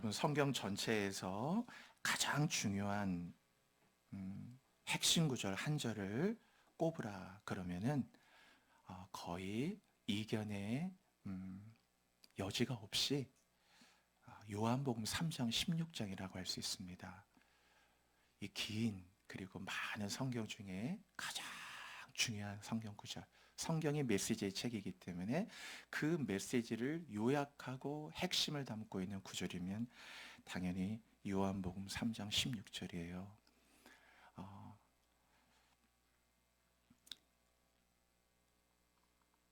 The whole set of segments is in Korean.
여러분 성경 전체에서 가장 중요한 핵심 구절 한 절을 꼽으라 그러면은 거의 이견의 여지가 없이 요한복음 3장 16장이라고 할 수 있습니다. 이 긴 그리고 많은 성경 중에 가장 중요한 성경 구절, 성경이 메시지의 책이기 때문에 그 메시지를 요약하고 핵심을 담고 있는 구절이면 당연히 요한복음 3장 16절이에요.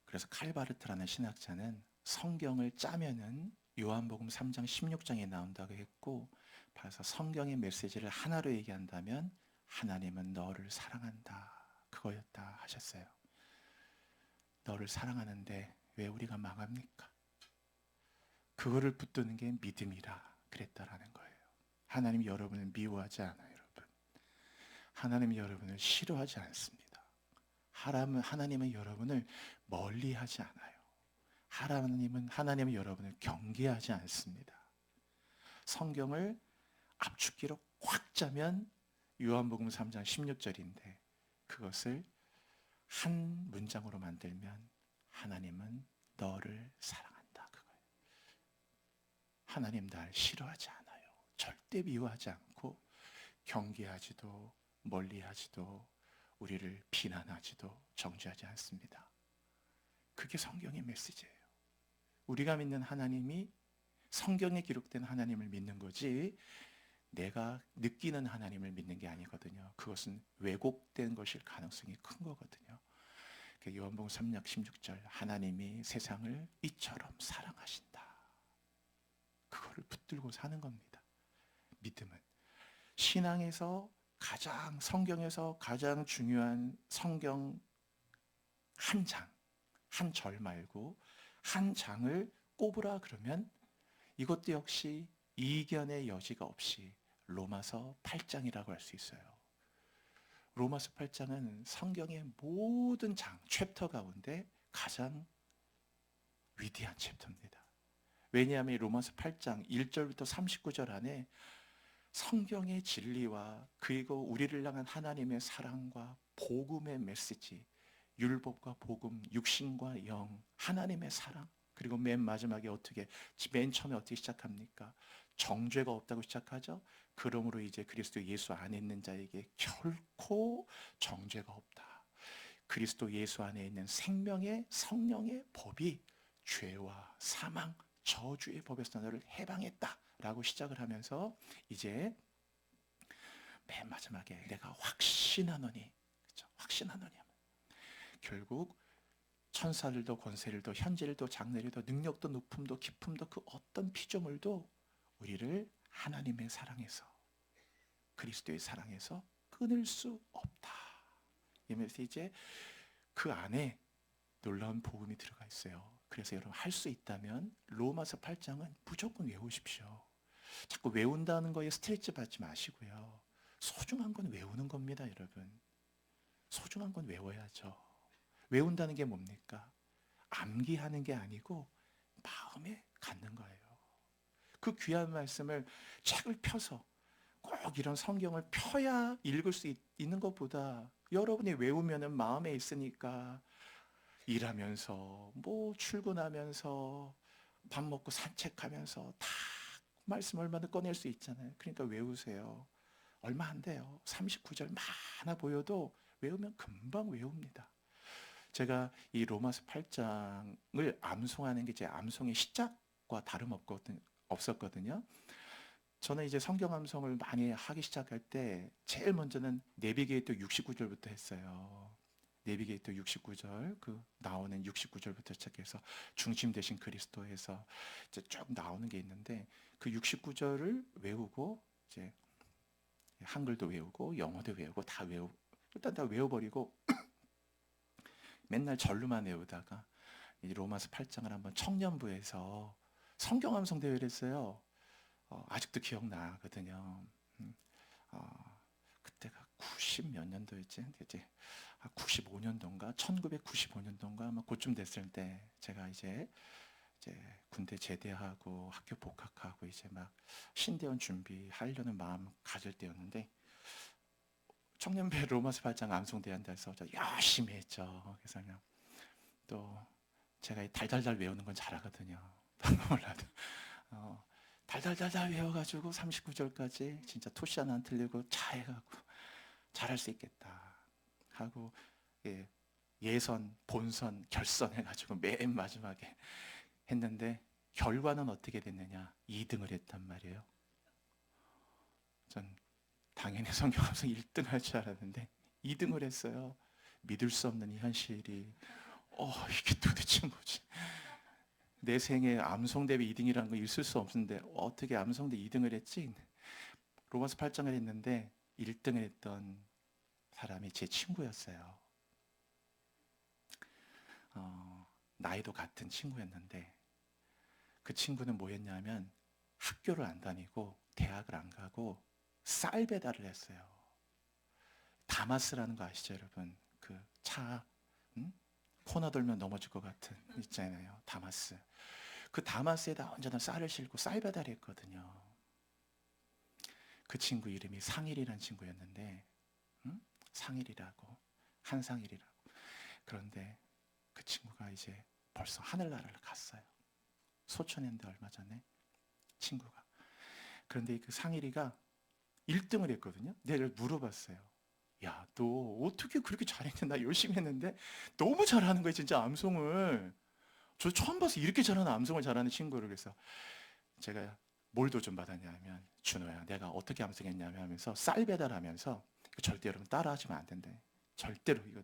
그래서 칼바르트라는 신학자는 성경을 짜면은 요한복음 3장 16장에 나온다고 했고, 그래서 성경의 메시지를 하나로 얘기한다면 하나님은 너를 사랑한다, 그거였다 하셨어요. 너를 사랑하는데 왜 우리가 망합니까? 그거를 붙드는 게 믿음이라 그랬다라는 거예요. 하나님이 여러분을 미워하지 않아요, 여러분. 하나님이 여러분을 싫어하지 않습니다. 하나님은 여러분을 멀리하지 않아요. 하나님은 여러분을 경계하지 않습니다. 성경을 압축기로 꽉 짜면 요한복음 3장 16절인데 그것을 한 문장으로 만들면 하나님은 너를 사랑한다, 그거예요. 하나님 날 싫어하지 않아요. 절대 미워하지 않고 경계하지도 멀리하지도 우리를 비난하지도 정죄하지 않습니다. 그게 성경의 메시지예요. 우리가 믿는 하나님이 성경에 기록된 하나님을 믿는 거지 내가 느끼는 하나님을 믿는 게 아니거든요. 그것은 왜곡된 것일 가능성이 큰 거거든요. 요한복음 3장 16절, 하나님이 세상을 이처럼 사랑하신다, 그거를 붙들고 사는 겁니다. 믿음은 신앙에서 성경에서 가장 중요한 성경 한 장, 한 절 말고 한 장을 꼽으라 그러면 이것도 역시 이견의 여지가 없이 로마서 8장이라고 할 수 있어요. 로마서 8장은 성경의 모든 챕터 가운데 가장 위대한 챕터입니다. 왜냐하면 로마서 8장 1절부터 39절 안에 성경의 진리와 그리고 우리를 향한 하나님의 사랑과 복음의 메시지, 율법과 복음, 육신과 영, 하나님의 사랑, 그리고 맨 마지막에 맨 처음에 어떻게 시작합니까? 정죄가 없다고 시작하죠. 그러므로 이제 그리스도 예수 안에 있는 자에게 결코 정죄가 없다. 그리스도 예수 안에 있는 생명의 성령의 법이 죄와 사망, 저주의 법에서 너를 해방했다라고 시작을 하면서 이제 맨 마지막에 내가 확신하노니, 그렇죠? 확신하노니 하면 결국 천사들도 권세들도 현재들도 장래들도 능력도 높음도 깊음도 그 어떤 피조물도 우리를 하나님의 사랑에서, 그리스도의 사랑에서 끊을 수 없다. 이 메시지에 그 안에 놀라운 복음이 들어가 있어요. 그래서 여러분 할 수 있다면 로마서 8장은 무조건 외우십시오. 자꾸 외운다는 거에 스트레스 받지 마시고요. 소중한 건 외우는 겁니다, 여러분. 소중한 건 외워야죠. 외운다는 게 뭡니까? 암기하는 게 아니고 마음에 갖는 거예요. 그 귀한 말씀을 책을 펴서 꼭 이런 성경을 펴야 읽을 수 있는 것보다 여러분이 외우면은 마음에 있으니까 일하면서 출근하면서 밥 먹고 산책하면서 다 말씀 얼마나 꺼낼 수 있잖아요. 그러니까 외우세요. 얼마 안 돼요. 39절 많아 보여도 외우면 금방 외웁니다. 제가 이 로마서 8장을 암송하는 게 제 암송의 시작과 없었거든요. 저는 이제 성경 암송을 많이 하기 시작할 때 제일 먼저는 내비게이터 69절부터 했어요. 내비게이터 69절, 그 나오는 69절부터 시작해서 중심 되신 그리스도에서 이제 쭉 나오는 게 있는데 그 69절을 외우고 이제 한글도 외우고 영어도 외우고 일단 다 외워버리고 맨날 절로만 외우다가 이 로마서 8장을 한번 청년부에서 성경 암송 대회를 했어요. 아직도 기억나거든요. 그때가 90 몇 년도였지? 이제 95년도인가 1995년도인가 아마 그쯤 됐을 때 제가 이제 이제 군대 제대하고 학교 복학하고 이제 막 신대원 준비하려는 마음 가질 때였는데 청년배 로마서 8장 암송대한다 해서 저 열심히 했죠. 그래서 그냥 또 제가 달달달 외우는 건 잘하거든요. 몰라도 달달달달 외워가지고 39절까지 진짜 토시 하나 안 틀리고 잘해가고 잘할 수 있겠다 하고 예선, 본선, 결선 해가지고 맨 마지막에 했는데 결과는 어떻게 됐느냐? 2등을 했단 말이에요. 전 당연히 성경 암송 1등 할 줄 알았는데 2등을 했어요. 믿을 수 없는 이 현실이 이게 도대체 뭐지? 내 생에 암송대회 2등이라는 거 있을 수 없는데 어떻게 암송대 2등을 했지? 로마서 8장을 했는데 1등을 했던 사람이 제 친구였어요. 나이도 같은 친구였는데 그 친구는 뭐였냐면 학교를 안 다니고 대학을 안 가고 쌀 배달을 했어요. 다마스라는 거 아시죠, 여러분? 그 차 코너 돌면 넘어질 것 같은 있잖아요. 다마스. 그 다마스에다 언제나 쌀을 싣고 쌀 배달했거든요. 그 친구 이름이 상일이라는 친구였는데 상일이라고 한상일이라고. 그런데 그 친구가 이제 벌써 하늘나라를 갔어요. 소천했는데 얼마 전에 친구가. 그런데 그 상일이가 1등을 했거든요. 내가 물어봤어요. 야, 너 어떻게 그렇게 잘했냐? 나 열심히 했는데 너무 잘하는 거야, 진짜 암송을. 저 처음 봐서 이렇게 잘하는 암송을 잘하는 친구를. 그래서 제가 뭘 도전 받았냐면, 준호야, 내가 어떻게 암송했냐면 하면서 쌀 배달하면서 절대 여러분 따라하시면 안 된대. 절대로 이거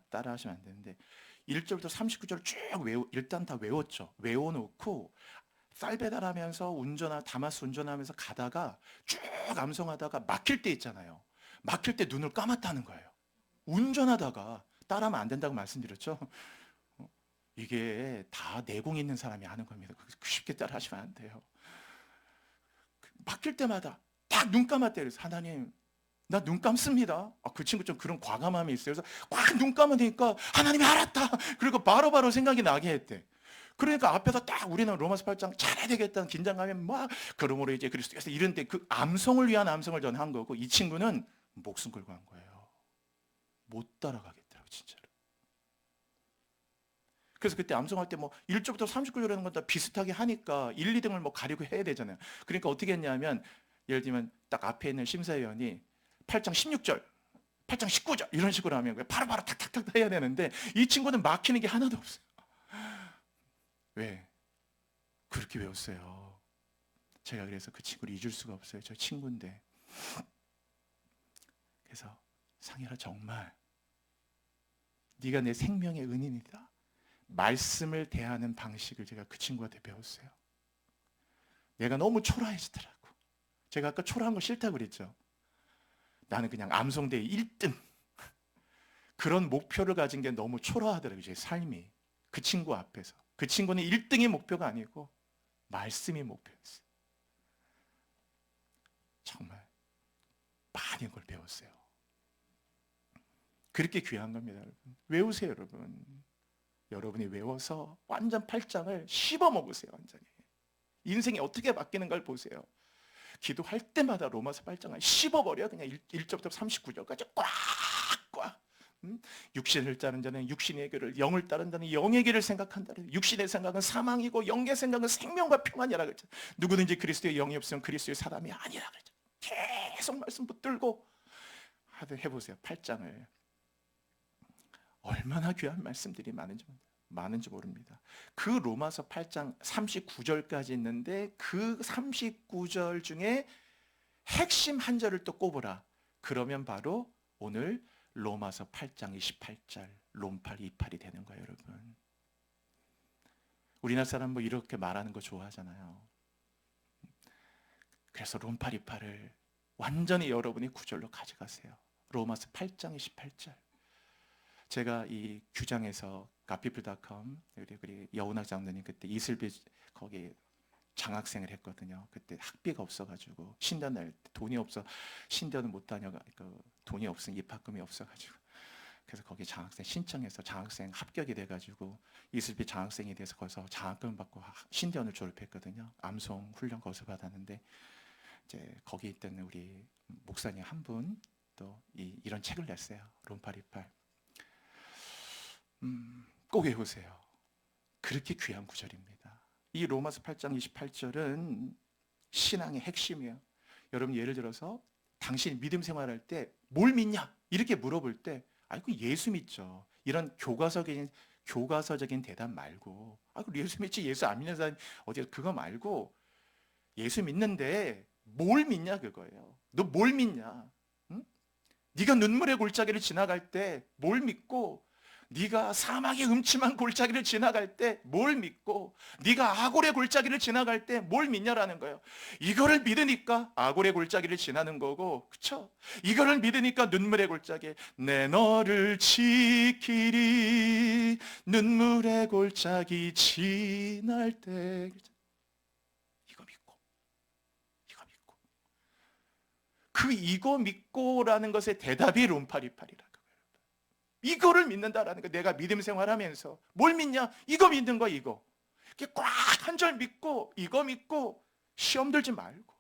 따라하시면 안 되는데 1절부터 39절 쭉 일단 다 외웠죠. 외워놓고 쌀 배달하면서 다마스 운전하면서 가다가 쭉 암송하다가 막힐 때 있잖아요. 막힐 때 눈을 감았다는 거예요. 운전하다가 따라하면 안 된다고 말씀드렸죠. 이게 다 내공 있는 사람이 하는 겁니다. 쉽게 따라하시면 안 돼요. 막힐 때마다 딱 눈 감았대요. 그래서 하나님, 나 눈 감습니다. 그 친구 좀 그런 과감함이 있어요. 그래서 꽉 눈 감으니까 하나님이 알았다. 그리고 바로바로 생각이 나게 했대. 그러니까 앞에서 딱 우리는 로마서 8장 잘해야 되겠다는 긴장감에 막 그러므로 이제 그리스도께서 이런데 그 암송을 위한 암송을 저는 한 거고 이 친구는 목숨 걸고 한 거예요. 못 따라가겠더라고 진짜로. 그래서 그때 암송할 때 뭐 1절부터 39절이라는 건 다 비슷하게 하니까 1, 2등을 뭐 가리고 해야 되잖아요. 그러니까 어떻게 했냐면 예를 들면 딱 앞에 있는 심사위원이 8장 16절 8장 19절 이런 식으로 하면 바로바로 탁탁탁 해야 되는데 이 친구는 막히는 게 하나도 없어요. 왜? 그렇게 외웠어요. 제가 그래서 그 친구를 잊을 수가 없어요. 저 친구인데. 그래서 상현아, 정말 네가 내 생명의 은인이다. 말씀을 대하는 방식을 제가 그 친구한테 배웠어요. 내가 너무 초라해지더라고. 제가 아까 초라한 거 싫다고 그랬죠. 나는 그냥 암송대회 1등 그런 목표를 가진 게 너무 초라하더라고요. 제 삶이. 그 친구 앞에서. 그 친구는 1등이 목표가 아니고 말씀이 목표였어요. 정말 많은 걸 배웠어요. 그렇게 귀한 겁니다, 여러분. 외우세요, 여러분. 여러분이 외워서 완전 8장을 씹어먹으세요, 완전히. 인생이 어떻게 바뀌는 걸 보세요. 기도할 때마다 로마서 8장을 씹어버려. 그냥 1절부터 39절까지 꽉꽉. 육신을 따른 자는 육신의 길을, 영을 따른 자는 영의 길을 생각한다. 육신의 생각은 사망이고 영의 생각은 생명과 평안이라 그랬죠. 누구든지 그리스도의 영이 없으면 그리스도의 사람이 아니라 그랬죠. 계속 말씀 붙들고 해보세요. 8장을. 얼마나 귀한 말씀들이 많은지 모릅니다. 그 로마서 8장 39절까지 있는데 그 39절 중에 핵심 한 절을 또 꼽으라. 그러면 바로 오늘 로마서 8장 28절 롬팔 28이 되는 거예요, 여러분. 우리나라 사람 뭐 이렇게 말하는 거 좋아하잖아요. 그래서 롬팔 28을 완전히 여러분이 구절로 가져가세요. 로마서 8장 28절. 제가 이 규장에서 가피플닷컴 우리 여운학 장로님 그때 이슬비 거기 장학생을 했거든요. 그때 학비가 없어가지고 신대날 돈이 없어 신대는 못 다녀가 돈이 없으니 입학금이 없어가지고 그래서 거기 장학생 신청해서 장학생 합격이 돼가지고 이슬비 장학생이 돼서 거기서 장학금 받고 신대원을 졸업했거든요. 암송 훈련 거기서 받았는데 이제 거기 있던 우리 목사님 한 분 또 이런 책을 냈어요. 롬파리팔. 꼭 외우세요. 그렇게 귀한 구절입니다. 이 로마서 8장 28절은 신앙의 핵심이에요. 여러분 예를 들어서 당신이 믿음 생활할 때 뭘 믿냐? 이렇게 물어볼 때 아이고 예수 믿죠. 이런 교과서적인 대답 말고 아이고 예수 믿지, 예수 안 믿는 사람 어디, 그거 말고 예수 믿는데 뭘 믿냐 그거예요. 너 뭘 믿냐? 응? 네가 눈물의 골짜기를 지나갈 때 뭘 믿고, 네가 사막의 음침한 골짜기를 지나갈 때 뭘 믿고, 네가 아골의 골짜기를 지나갈 때 뭘 믿냐라는 거예요. 이거를 믿으니까 아골의 골짜기를 지나는 거고, 그쵸? 이거를 믿으니까 눈물의 골짜기, 내 너를 지키리 눈물의 골짜기 지날 때, 이거 믿고 이거 믿고라는 것의 대답이 롬파리팔이라. 이거를 믿는다라는 거. 내가 믿음 생활하면서 뭘 믿냐? 이거 믿는 거야. 이거 꽉 한 절 믿고, 이거 믿고 시험 들지 말고.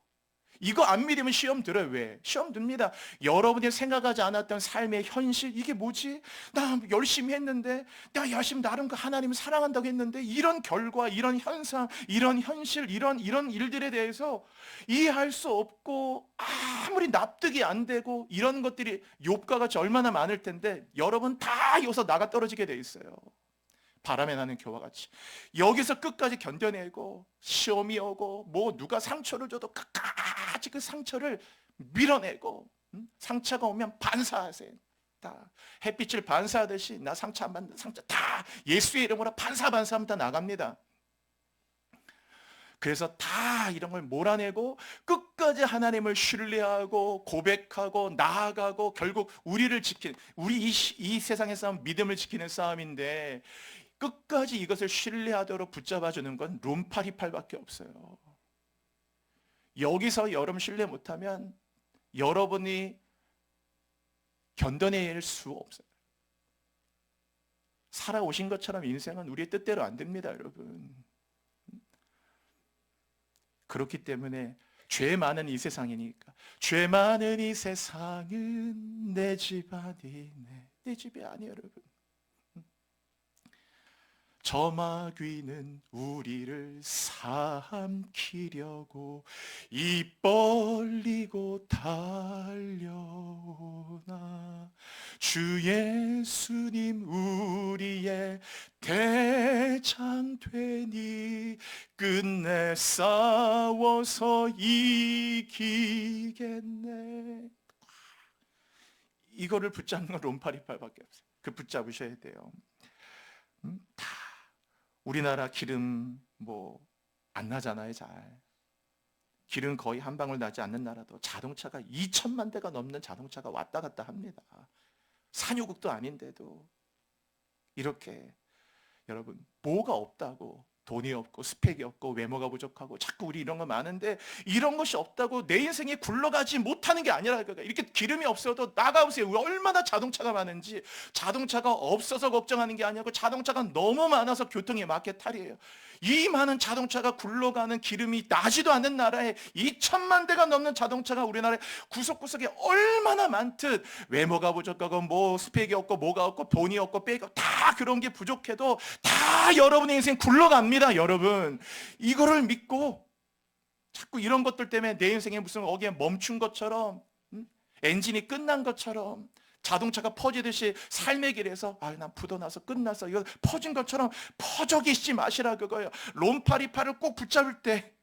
이거 안 믿으면 시험 들어요. 왜? 시험 듭니다. 여러분이 생각하지 않았던 삶의 현실, 이게 뭐지? 나 열심히 했는데, 내가 열심히 나름 그 하나님을 사랑한다고 했는데, 이런 결과, 이런 현상, 이런 현실, 이런 일들에 대해서 이해할 수 없고 아무리 납득이 안 되고, 이런 것들이 욥과 같이 얼마나 많을 텐데 여러분 다 여기서 나가 떨어지게 돼 있어요. 바람에 나는 겨와 같이 여기서 끝까지 견뎌내고, 시험이 오고 뭐 누가 상처를 줘도 끝까지 그 상처를 밀어내고, 상처가 오면 반사하세요. 다 햇빛을 반사하듯이 나 상처 안 받는, 상처 다 예수의 이름으로 반사하면 다 나갑니다. 그래서 다 이런 걸 몰아내고 끝까지 하나님을 신뢰하고 고백하고 나아가고, 결국 우리를 지키는, 우리 이 세상의 싸움, 믿음을 지키는 싸움인데, 끝까지 이것을 신뢰하도록 붙잡아주는 건 롬파리팔밖에 없어요. 여기서 여러분 신뢰 못하면 여러분이 견뎌낼 수 없어요. 살아오신 것처럼 인생은 우리의 뜻대로 안 됩니다, 여러분. 그렇기 때문에 죄 많은 이 세상이니까, 죄 많은 이 세상은 내 집 아니네. 내 집이 아니에요, 여러분. 저 마귀는 우리를 삼키려고 입 벌리고 달려오나, 주 예수님 우리의 대장 되니 끝내 싸워서 이기겠네. 이거를 붙잡는 건 롬파리팔밖에 없어요. 그 붙잡으셔야 돼요. 다 우리나라 기름 뭐 안 나잖아요. 잘 기름 거의 한 방울 나지 않는 나라도 자동차가 2천만 대가 넘는 자동차가 왔다 갔다 합니다. 산유국도 아닌데도 이렇게, 여러분 뭐가 없다고, 돈이 없고 스펙이 없고 외모가 부족하고 자꾸 우리 이런 거 많은데, 이런 것이 없다고 내 인생이 굴러가지 못하는 게 아니라, 이렇게 기름이 없어도 나가보세요. 얼마나 자동차가 많은지. 자동차가 없어서 걱정하는 게 아니고 자동차가 너무 많아서 교통이 막혀 탈이에요. 이 많은 자동차가 굴러가는 기름이 나지도 않는 나라에 2천만 대가 넘는 자동차가 우리나라에 구석구석에 얼마나 많듯, 외모가 부족하고 뭐 스펙이 없고 뭐가 없고 돈이 없고 빽이 없고 다 그런 게 부족해도 다 여러분의 인생 굴러갑니다. 여러분 이거를 믿고 자꾸 이런 것들 때문에 내 인생에 무슨 어디에 멈춘 것처럼, 엔진이 끝난 것처럼, 자동차가 퍼지듯이 삶의 길에서 난 부도나서 끝났어, 이거 퍼진 것처럼 퍼져 계시지 마시라 그거예요. 롬파리팔을 꼭 붙잡을 때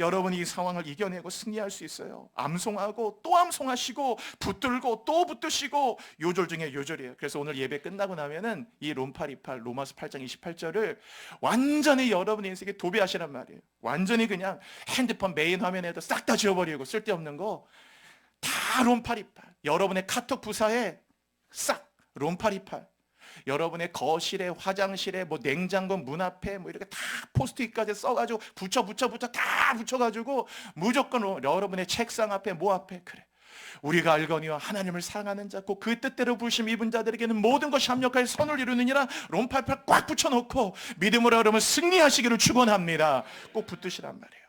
여러분이 이 상황을 이겨내고 승리할 수 있어요. 암송하고 또 암송하시고 붙들고 또 붙드시고, 요절 중에 요절이에요. 그래서 오늘 예배 끝나고 나면은 이 롬파리팔, 로마서 8장 28절을 완전히 여러분의 인생에 도배하시란 말이에요. 완전히 그냥 핸드폰 메인 화면에도 싹 다 지워버리고, 쓸데없는 거 다 롬파리팔. 여러분의 카톡 부사에 싹 롬파리팔. 여러분의 거실에, 화장실에, 뭐 냉장고 문 앞에 뭐 이렇게 다 포스트잇까지 써가지고 붙여 다 붙여가지고 무조건 여러분의 책상 앞에, 뭐 앞에, 그래 우리가 알거니와 하나님을 사랑하는 자 곧 그 뜻대로 부르심 입은 자들에게는 모든 것이 합력하여 선을 이루느니라. 롬팔팔 꽉 붙여놓고 믿음으로 그러면 승리하시기를 축원합니다. 꼭 붙드시란 말이에요.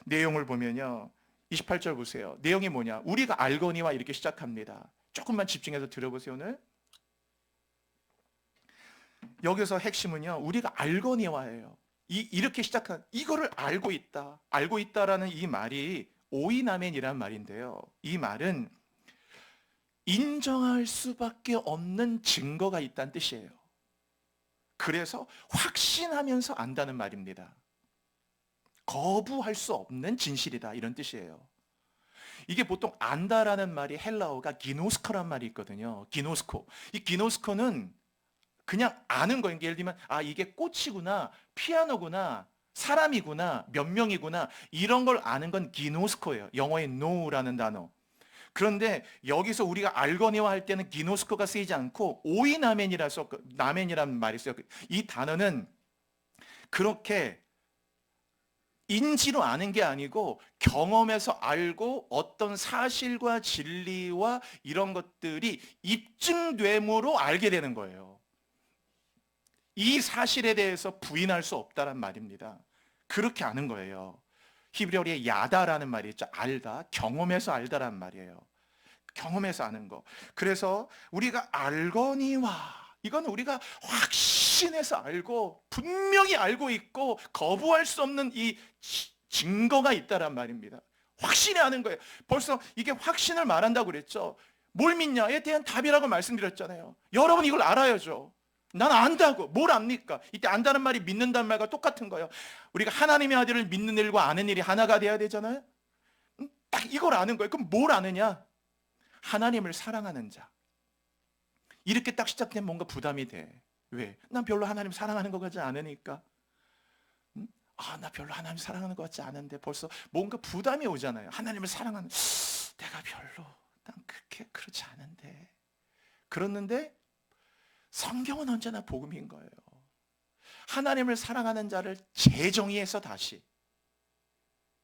내용을 보면요, 28절 보세요. 내용이 뭐냐? 우리가 알거니와 이렇게 시작합니다. 조금만 집중해서 들어보세요. 오늘 여기서 핵심은요, 우리가 알거니와예요. 이렇게 시작한, 이거를 알고 있다, 알고 있다라는 이 말이 오이나멘이란 말인데요, 이 말은 인정할 수밖에 없는 증거가 있다는 뜻이에요. 그래서 확신하면서 안다는 말입니다. 거부할 수 없는 진실이다, 이런 뜻이에요. 이게 보통 안다라는 말이 헬라어가 기노스코란 말이 있거든요. 기노스코. 이 기노스코는 그냥 아는 거예요. 예를 들면 이게 꽃이구나, 피아노구나, 사람이구나, 몇 명이구나, 이런 걸 아는 건 기노스코예요. 영어의 know라는 단어. 그런데 여기서 우리가 알거니와 할 때는 기노스코가 쓰이지 않고 오이나멘이라서 나멘이라는 말이 있어요. 이 단어는 그렇게 인지로 아는 게 아니고 경험에서 알고 어떤 사실과 진리와 이런 것들이 입증됨으로 알게 되는 거예요. 이 사실에 대해서 부인할 수 없다는 말입니다. 그렇게 아는 거예요. 히브리어의 야다라는 말이 있죠. 알다, 경험해서 알다라는 말이에요. 경험해서 아는 거. 그래서 우리가 알거니와, 이건 우리가 확신해서 알고 분명히 알고 있고 거부할 수 없는 이 증거가 있다란 말입니다. 확신해 아는 거예요. 벌써 이게 확신을 말한다고 그랬죠. 뭘 믿냐에 대한 답이라고 말씀드렸잖아요. 여러분 이걸 알아야죠. 난 안다고. 뭘 압니까? 이때 안다는 말이 믿는다는 말과 똑같은 거예요. 우리가 하나님의 아들을 믿는 일과 아는 일이 하나가 돼야 되잖아요. 딱 이걸 아는 거예요. 그럼 뭘 아느냐? 하나님을 사랑하는 자. 이렇게 딱 시작되면 뭔가 부담이 돼. 왜? 난 별로 하나님 사랑하는 것 같지 않으니까. 나 별로 하나님 사랑하는 것 같지 않은데 벌써 뭔가 부담이 오잖아요. 하나님을 사랑하는, 내가 별로, 난 그렇지 않은데. 그렇는데 성경은 언제나 복음인 거예요. 하나님을 사랑하는 자를 재정의해서 다시,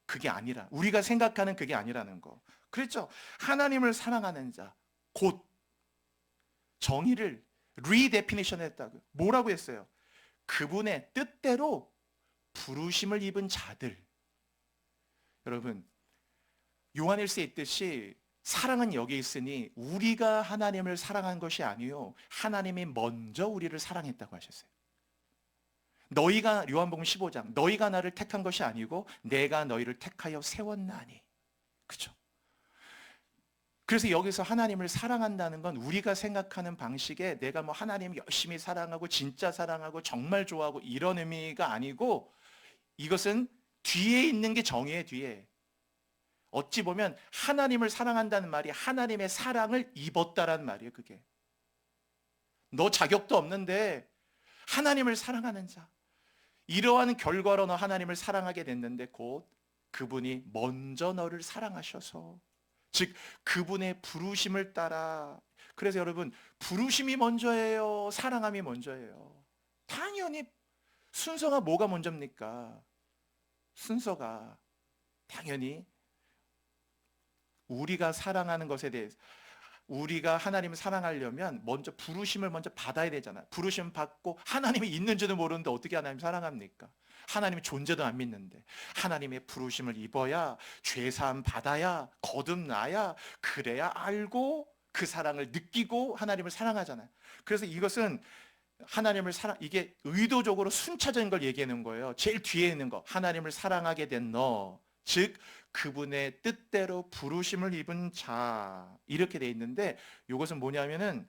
그게 아니라, 우리가 생각하는 그게 아니라는 거. 그랬죠? 하나님을 사랑하는 자, 곧 정의를 리데피니션 했다고요. 뭐라고 했어요? 그분의 뜻대로 부르심을 입은 자들. 여러분, 요한일서에 있듯이 사랑은 여기 있으니 우리가 하나님을 사랑한 것이 아니요 하나님이 먼저 우리를 사랑했다고 하셨어요. 너희가, 요한복음 15장, 너희가 나를 택한 것이 아니고 내가 너희를 택하여 세웠나니. 그렇죠? 그래서 여기서 하나님을 사랑한다는 건 우리가 생각하는 방식에 내가 뭐 하나님 열심히 사랑하고 진짜 사랑하고 정말 좋아하고 이런 의미가 아니고, 이것은 뒤에 있는 게 정의의 뒤에. 어찌 보면 하나님을 사랑한다는 말이 하나님의 사랑을 입었다라는 말이에요. 그게 너 자격도 없는데 하나님을 사랑하는 자, 이러한 결과로 너 하나님을 사랑하게 됐는데 곧 그분이 먼저 너를 사랑하셔서, 즉 그분의 부르심을 따라. 그래서 여러분, 부르심이 먼저예요, 사랑함이 먼저예요? 당연히 순서가 뭐가 먼저입니까? 순서가 당연히 우리가 사랑하는 것에 대해서, 우리가 하나님을 사랑하려면 먼저 부르심을 먼저 받아야 되잖아요. 부르심 받고, 하나님이 있는지도 모르는데 어떻게 하나님 사랑합니까? 하나님의 존재도 안 믿는데 하나님의 부르심을 입어야, 죄사함 받아야, 거듭나야, 그래야 알고 그 사랑을 느끼고 하나님을 사랑하잖아요. 그래서 이것은 하나님을 이게 의도적으로 순차적인 걸 얘기하는 거예요. 제일 뒤에 있는 거, 하나님을 사랑하게 된 너, 즉 그분의 뜻대로 부르심을 입은 자, 이렇게 돼 있는데, 이것은 뭐냐면은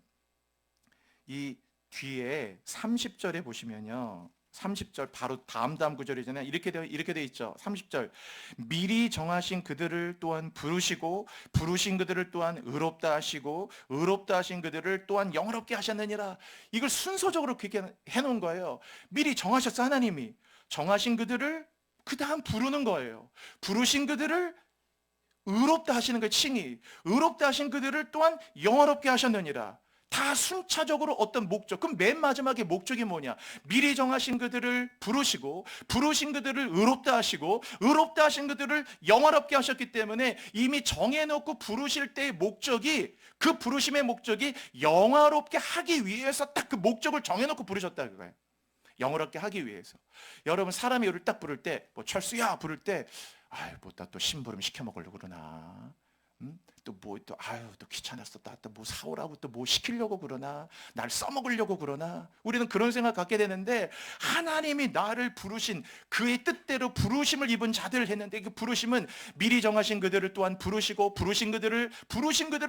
이 뒤에 30절에 보시면요, 30절 바로 다음 구절이잖아요. 이렇게 돼 있죠. 30절, 미리 정하신 그들을 또한 부르시고 부르신 그들을 또한 의롭다 하시고 의롭다 하신 그들을 또한 영화롭게 하셨느니라. 이걸 순서적으로 그렇게 해놓은 거예요. 미리 정하셨어. 하나님이 정하신 그들을 그 다음 부르는 거예요. 부르신 그들을 의롭다 하시는 거예요. 칭이 의롭다 하신 그들을 또한 영화롭게 하셨느니라. 다 순차적으로 어떤 목적. 그럼 맨 마지막에 목적이 뭐냐? 미리 정하신 그들을 부르시고, 부르신 그들을 의롭다 하시고, 의롭다 하신 그들을 영화롭게 하셨기 때문에 이미 정해놓고 부르실 때의 목적이, 그 부르심의 목적이 영화롭게 하기 위해서 딱 그 목적을 정해놓고 부르셨다 그거예요. 영화롭게 하기 위해서. 여러분, 사람이 우리를 딱 부를 때, 뭐 철수야 부를 때, 아유, 뭐 또 심부름 시켜 먹으려고 그러나, 또 귀찮았어. 또 뭐 사오라고 또 뭐 시키려고 그러나, 날 써먹으려고 그러나, 우리는 그런 생각 갖게 되는데, 하나님이 나를 부르신 그의 뜻대로 부르심을 입은 자들을 했는데, 그 부르심은 미리 정하신 그들을 또한 부르시고, 부르신 그들을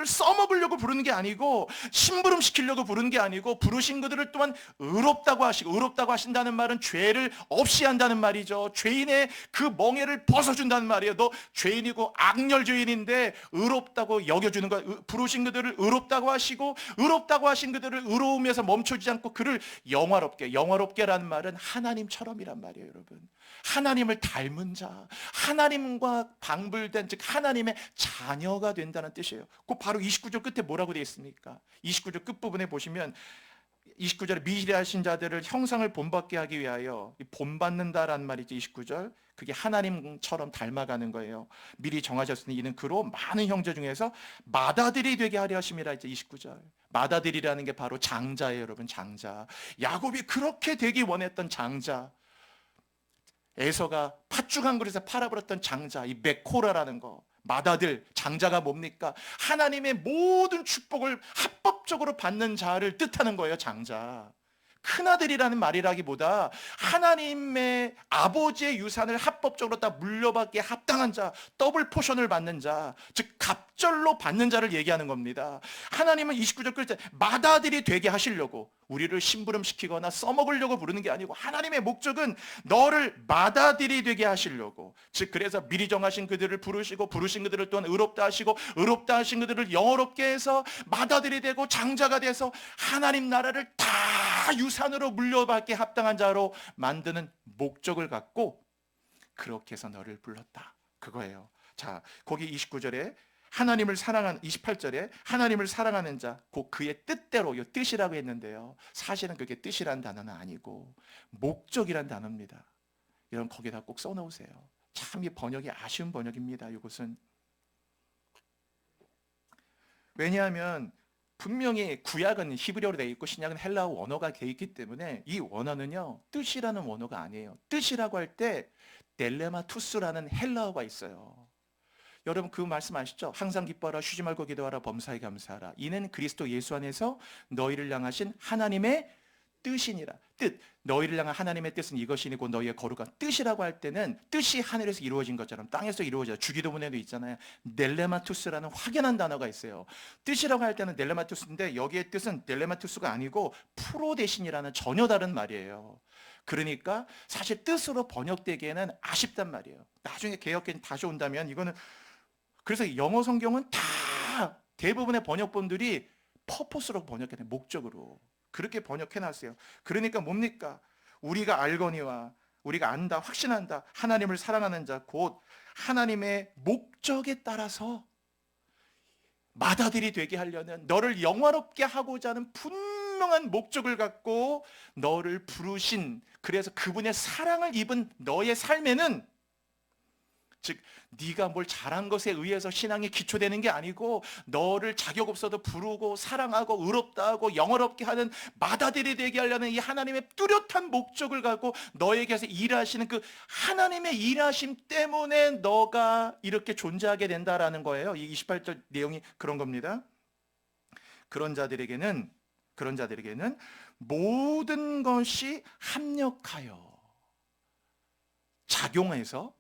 써먹으려고 부르는 게 아니고, 심부름 시키려고 부르는 게 아니고, 부르신 그들을 또한 의롭다고 하시고, 의롭다고 하신다는 말은 죄를 없이 한다는 말이죠. 죄인의 그 멍에를 벗어준다는 말이에요. 너 죄인이고 악렬 죄인인데 의롭다고 여겨주는 거. 부르신 그들을 의롭다고 하시고, 의롭다고 하신 그들을 의로움에서 멈춰지지 않고 그를 영화롭게라는 말은 하나님처럼이란 말이에요. 여러분, 하나님을 닮은 자, 하나님과 방불된, 즉 하나님의 자녀가 된다는 뜻이에요. 그 바로 29절 끝에 뭐라고 되어 있습니까? 29절 끝부분에 보시면 29절에 미시리하신 자들을 형상을 본받게 하기 위하여, 본받는다라는 말이죠. 29절, 그게 하나님처럼 닮아가는 거예요. 미리 정하셨으니 이는 그로 많은 형제 중에서 맏아들이 되게 하려 하심이라 했죠. 29절, 맏아들이라는 게 바로 장자예요. 여러분, 장자. 야곱이 그렇게 되기 원했던 장자, 에서가 팥죽 한 그릇에 팔아버렸던 장자, 이 메코라라는 거, 맏아들, 장자가 뭡니까? 하나님의 모든 축복을 합법적으로 받는 자를 뜻하는 거예요. 장자. 큰아들이라는 말이라기보다 하나님의 아버지의 유산을 합법적으로 다 물려받기에 합당한 자, 더블 포션을 받는 자, 즉 갑절로 받는 자를 얘기하는 겁니다. 하나님은 29절 끝에 맏아들이 되게 하시려고 우리를 심부름시키거나 써먹으려고 부르는 게 아니고, 하나님의 목적은 너를 맏아들이 되게 하시려고, 즉 그래서 미리 정하신 그들을 부르시고, 부르신 그들을 또한 의롭다 하시고, 의롭다 하신 그들을 영어롭게 해서 맏아들이 되고 장자가 돼서 하나님 나라를 다 유산으로 물려받게 합당한 자로 만드는 목적을 갖고, 그렇게 해서 너를 불렀다, 그거예요. 자, 거기 29절에 하나님을 사랑하는, 28절에 하나님을 사랑하는 자, 곧 그의 뜻대로, 이 뜻이라고 했는데요, 사실은 그게 뜻이란 단어는 아니고 목적이란 단어입니다. 여러분, 거기다 꼭 써놓으세요. 참 이 번역이 아쉬운 번역입니다. 이것은. 왜냐하면 분명히 구약은 히브리어로 되어 있고 신약은 헬라어 원어가 되어 있기 때문에, 이 원어는요, 뜻이라는 원어가 아니에요. 뜻이라고 할 때 델레마투스라는 헬라어가 있어요. 여러분, 그 말씀 아시죠? 항상 기뻐하라, 쉬지 말고 기도하라, 범사에 감사하라. 이는 그리스도 예수 안에서 너희를 향하신 하나님의 뜻이니라. 뜻, 너희를 향한 하나님의 뜻은 이것이니 곧 너희의 거룩한. 뜻이라고 할 때는 뜻이 하늘에서 이루어진 것처럼 땅에서 이루어져요. 주기도문에도 있잖아요. 넬레마투스라는 확연한 단어가 있어요. 뜻이라고 할 때는 넬레마투스인데, 여기의 뜻은 넬레마투스가 아니고 프로데신이라는 전혀 다른 말이에요. 그러니까 사실 뜻으로 번역되기에는 아쉽단 말이에요. 나중에 개역기는 다시 온다면 이거는, 그래서 영어 성경은 다 대부분의 번역본들이 퍼포스로 번역해 요. 목적으로. 그렇게 번역해 놨어요. 그러니까 뭡니까? 우리가 알거니와, 우리가 안다, 확신한다, 하나님을 사랑하는 자, 곧 하나님의 목적에 따라서 맏아들이 되게 하려는, 너를 영화롭게 하고자 하는 분명한 목적을 갖고 너를 부르신, 그래서 그분의 사랑을 입은 너의 삶에는, 즉 네가 뭘 잘한 것에 의해서 신앙이 기초되는 게 아니고, 너를 자격 없어도 부르고 사랑하고 의롭다 하고 영어롭게 하는 맏아들이 되게 하려는 이 하나님의 뚜렷한 목적을 갖고 너에게서 일하시는 그 하나님의 일하심 때문에 너가 이렇게 존재하게 된다라는 거예요. 이 28절 내용이 그런 겁니다. 그런 자들에게는 모든 것이 합력하여 작용해서,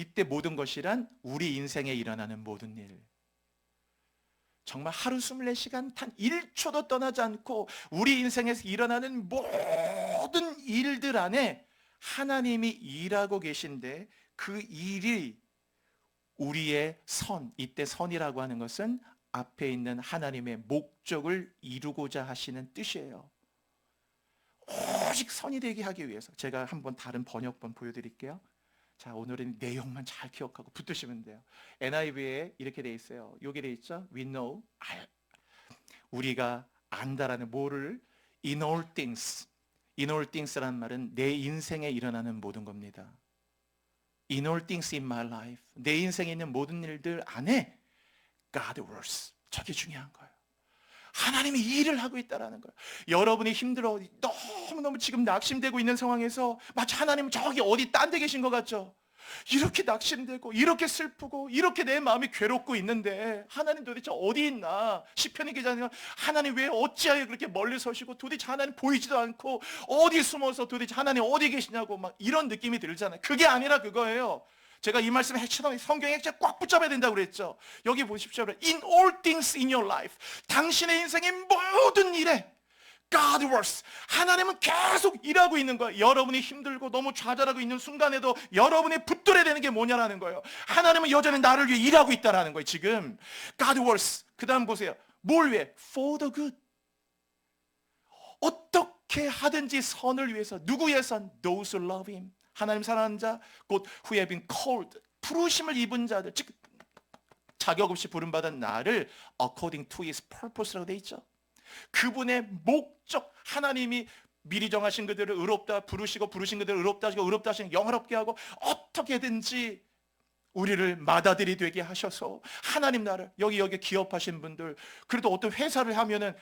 이때 모든 것이란 우리 인생에 일어나는 모든 일, 정말 하루 24시간 단 1초도 떠나지 않고 우리 인생에서 일어나는 모든 일들 안에 하나님이 일하고 계신데, 그 일이 우리의 선, 이때 선이라고 하는 것은 앞에 있는 하나님의 목적을 이루고자 하시는 뜻이에요. 오직 선이 되게 하기 위해서. 제가 한번 다른 번역본 보여드릴게요. 자, 오늘은 내용만 잘 기억하고 붙으시면 돼요. NIV에 이렇게 돼 있어요. 여기 돼 있죠? We know, 우리가 안다라는 뭐를 in all things. in all things라는 말은 내 인생에 일어나는 모든 겁니다. in all things in my life. 내 인생에 있는 모든 일들 안에 God works. 저게 중요한 거예요. 하나님이 일을 하고 있다는 거예요. 여러분이 힘들어 너무너무 지금 낙심되고 있는 상황에서 마치 하나님은 저기 어디 딴 데 계신 것 같죠? 이렇게 낙심되고 이렇게 슬프고 이렇게 내 마음이 괴롭고 있는데 하나님 도대체 어디 있나? 시편의 기자는 하나님 왜 어찌하여 그렇게 멀리 서시고 도대체 하나님 보이지도 않고 어디 숨어서 도대체 하나님 어디 계시냐고 막 이런 느낌이 들잖아요. 그게 아니라 그거예요. 제가 이 말씀을 핵처럼 성경에 핵처럼 꽉 붙잡아야 된다고 그랬죠. 여기 보십시오. In all things in your life. 당신의 인생의 모든 일에 God works. 하나님은 계속 일하고 있는 거예요. 여러분이 힘들고 너무 좌절하고 있는 순간에도 여러분이 붙들어야 되는 게 뭐냐라는 거예요. 하나님은 여전히 나를 위해 일하고 있다라는 거예요. 지금 God works. 그 다음 보세요. 뭘 위해? For the good. 어떻게 하든지 선을 위해서. 누구 위해서? Those who love him. 하나님 사랑하는 자, 곧 who have been called. 부르심을 입은 자들, 즉 자격 없이 부름받은 나를 according to his purpose라고 돼 있죠. 그분의 목적, 하나님이 미리 정하신 그들을 의롭다 부르시고 부르신 그들을 의롭다 하시고 의롭다 하시고 영화롭게 하고 어떻게든지 우리를 맏아들이 되게 하셔서 하나님 나라를 여기 기업하신 분들, 그래도 어떤 회사를 하면은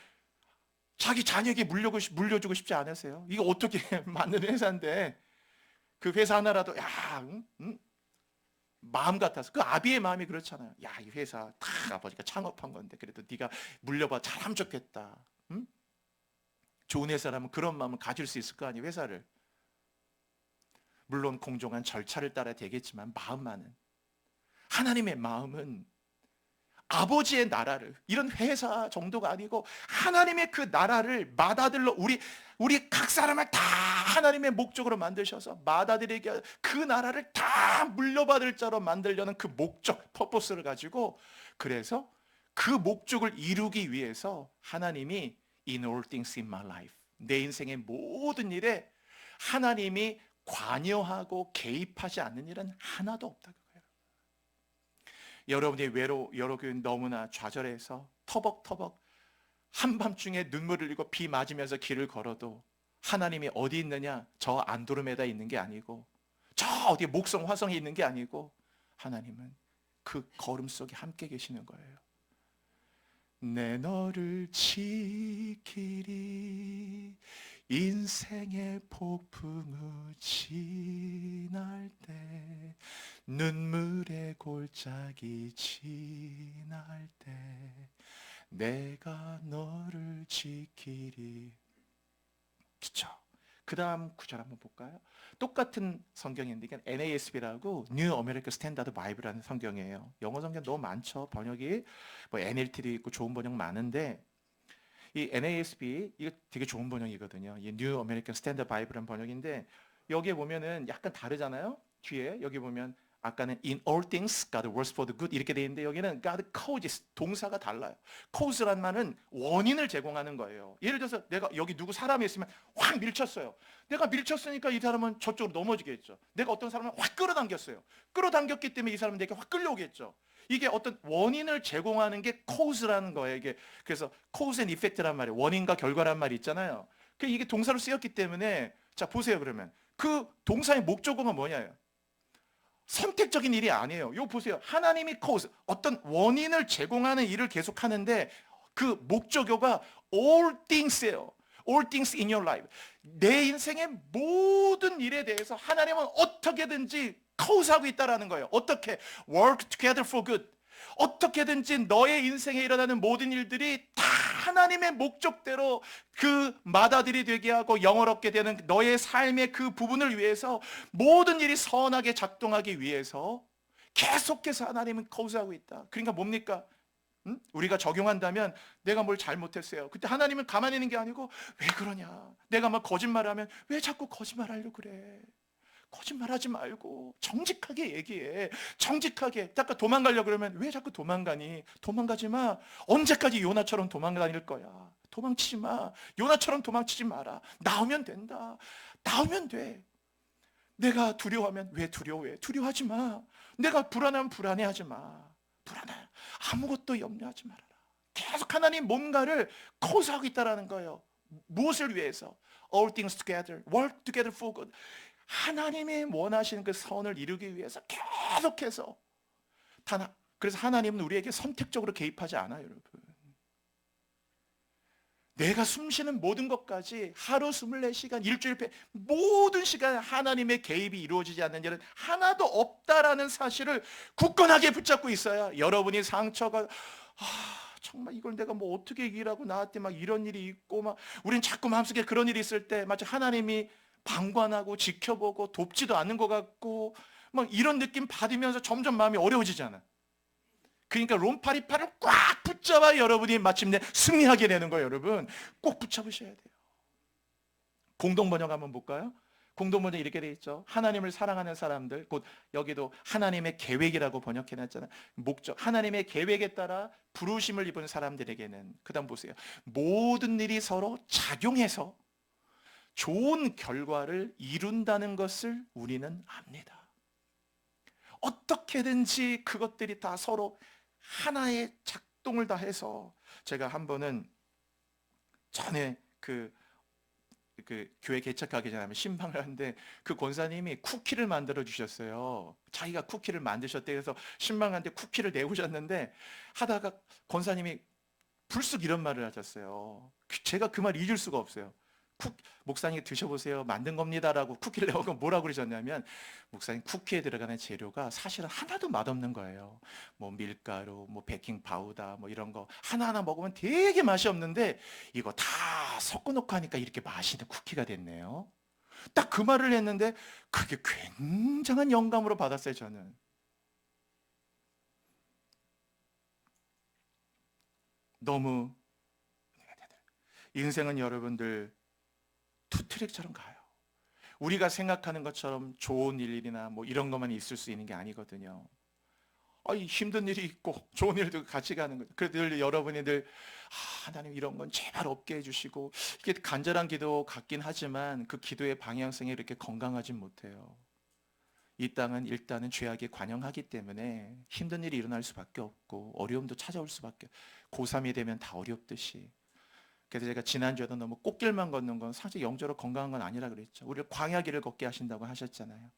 자기 자녀에게 물려주고 싶지 않으세요? 이거 어떻게 맞는 회사인데 그 회사 하나라도 마음 같아서 그 아비의 마음이 그렇잖아요. 야, 이 회사 다 아버지가 창업한 건데 그래도 네가 물려봐 잘하면 좋겠다. 응? 좋은 회사라면 그런 마음을 가질 수 있을 거 아니에요. 회사를. 물론 공정한 절차를 따라 되겠지만 마음만은, 하나님의 마음은 아버지의 나라를, 이런 회사 정도가 아니고 하나님의 그 나라를 맏아들로 우리 각 사람을 다 하나님의 목적으로 만드셔서 맏아들에게 그 나라를 다 물려받을 자로 만들려는 그 목적, 퍼포스를 가지고, 그래서 그 목적을 이루기 위해서 하나님이 in all things in my life, 내 인생의 모든 일에 하나님이 관여하고 개입하지 않는 일은 하나도 없다. 여러분이 여러분 너무나 좌절해서 터벅터벅 한밤중에 눈물을 흘리고 비 맞으면서 길을 걸어도 하나님이 어디 있느냐? 저 안드로메다에 있는 게 아니고 저 어디 목성 화성에 있는 게 아니고 하나님은 그 걸음 속에 함께 계시는 거예요. 내 너를 지키리 인생의 폭풍우 지날 때 눈물의 골짜기 지날 때 내가 너를 지키리. 그쵸? 그 다음 구절 한번 볼까요? 똑같은 성경인데 이게 NASB라고 New American Standard Bible라는 성경이에요. 영어 성경 너무 많죠. 번역이 뭐 NLT도 있고 좋은 번역 많은데 이 NASB 이거 되게 좋은 번역이거든요. 이 New American Standard Bible라는 번역인데 여기에 보면은 약간 다르잖아요. 뒤에 여기 보면 아까는 in all things God works for the good 이렇게 돼 있는데 여기는 God causes, 동사가 달라요. cause란 말은 원인을 제공하는 거예요. 예를 들어서 내가 여기 누구 사람이 있으면 확 밀쳤어요. 내가 밀쳤으니까 이 사람은 저쪽으로 넘어지겠죠. 내가 어떤 사람을 확 끌어당겼어요. 끌어당겼기 때문에 이 사람은 내게 확 끌려오겠죠. 이게 어떤 원인을 제공하는 게 cause라는 거예요. 이게 그래서 cause and effect란 말이에요. 원인과 결과란 말이 있잖아요. 이게 동사로 쓰였기 때문에 자 보세요. 그러면 그 동사의 목적어가 뭐냐요? 선택적인 일이 아니에요. 이거 보세요. 하나님이 cause, 어떤 원인을 제공하는 일을 계속 하는데 그 목적어가 all things예요. all things in your life. 내 인생의 모든 일에 대해서 하나님은 어떻게든지 cause하고 있다라는 거예요. 어떻게? work together for good. 어떻게든지 너의 인생에 일어나는 모든 일들이 다 하나님의 목적대로 그 맏아들이 되게 하고 영원롭게 되는 너의 삶의 그 부분을 위해서 모든 일이 선하게 작동하기 위해서 계속해서 하나님은 cause하고 있다. 그러니까 뭡니까? 우리가 적용한다면 내가 뭘 잘못했어요. 그때 하나님은 가만히 있는 게 아니고 왜 그러냐? 내가 막 거짓말하면 왜 자꾸 거짓말하려고 그래? 거짓말하지 말고 정직하게 얘기해. 정직하게. 잠깐 도망가려고 그러면 왜 자꾸 도망가니? 도망가지 마. 언제까지 요나처럼 도망다닐 거야? 도망치지 마. 요나처럼 도망치지 마라. 나오면 된다. 나오면 돼. 내가 두려워하면 왜 두려워해? 두려워하지 마. 내가 불안하면 불안해하지 마. 불안해. 아무것도 염려하지 말아라. 계속 하나님 뭔가를 커서하고 있다라는 거예요. 무엇을 위해서? All things together, work together for good. 하나님이 원하시는 그 선을 이루기 위해서 계속해서 그래서 하나님은 우리에게 선택적으로 개입하지 않아요, 여러분. 내가 숨쉬는 모든 것까지 하루 24시간, 일주일 모든 시간 하나님의 개입이 이루어지지 않는 일은 하나도 없다라는 사실을 굳건하게 붙잡고 있어야 여러분이 상처가 정말 이걸 내가 뭐 어떻게 이기라고 나한테 막 이런 일이 있고 막 우린 자꾸 마음속에 그런 일이 있을 때 마치 하나님이 방관하고 지켜보고 돕지도 않는 것 같고 막 이런 느낌 받으면서 점점 마음이 어려워지잖아. 그러니까 롬파리파를 꽉 붙잡아 여러분이 마침내 승리하게 되는 거예요. 여러분 꼭 붙잡으셔야 돼요. 공동번역 한번 볼까요? 공동번역 이렇게 돼 있죠. 하나님을 사랑하는 사람들, 곧 여기도 하나님의 계획이라고 번역해놨잖아요. 목적, 하나님의 계획에 따라 부르심을 입은 사람들에게는, 그 다음 보세요, 모든 일이 서로 작용해서 좋은 결과를 이룬다는 것을 우리는 압니다. 어떻게든지 그것들이 다 서로 하나의 작동을 다 해서, 제가 한 번은 전에 그 교회 개척하기 전에 신방을 하는데 그 권사님이 쿠키를 만들어 주셨어요. 자기가 쿠키를 만드셨대. 그래서 신방한테 쿠키를 내오셨는데 하다가 권사님이 불쑥 이런 말을 하셨어요. 제가 그 말 잊을 수가 없어요. 목사님 드셔보세요. 만든 겁니다라고 쿠키를 내오고 뭐라고 그러셨냐면, 목사님 쿠키에 들어가는 재료가 사실은 하나도 맛없는 거예요. 뭐 밀가루, 뭐 베이킹 파우더, 뭐 이런 거 하나하나 먹으면 되게 맛이 없는데 이거 다 섞어놓고 하니까 이렇게 맛있는 쿠키가 됐네요. 딱 그 말을 했는데 그게 굉장한 영감으로 받았어요. 저는 너무, 인생은 여러분들 투트랙처럼 가요. 우리가 생각하는 것처럼 좋은 일이나 뭐 이런 것만 있을 수 있는 게 아니거든요. 힘든 일이 있고 좋은 일도 같이 가는 거죠. 그래도 늘 여러분이 늘 하나님 이런 건 제발 없게 해주시고, 이게 간절한 기도 같긴 하지만 그 기도의 방향성이 이렇게 건강하진 못해요. 이 땅은 일단은 죄악에 관영하기 때문에 힘든 일이 일어날 수밖에 없고 어려움도 찾아올 수밖에. 고3이 되면 다 어렵듯이. 그래서 제가 지난주에도 너무 꽃길만 걷는 건 사실 영적으로 건강한 건 아니라 그랬죠. 우리를 광야길을 걷게 하신다고 하셨잖아요.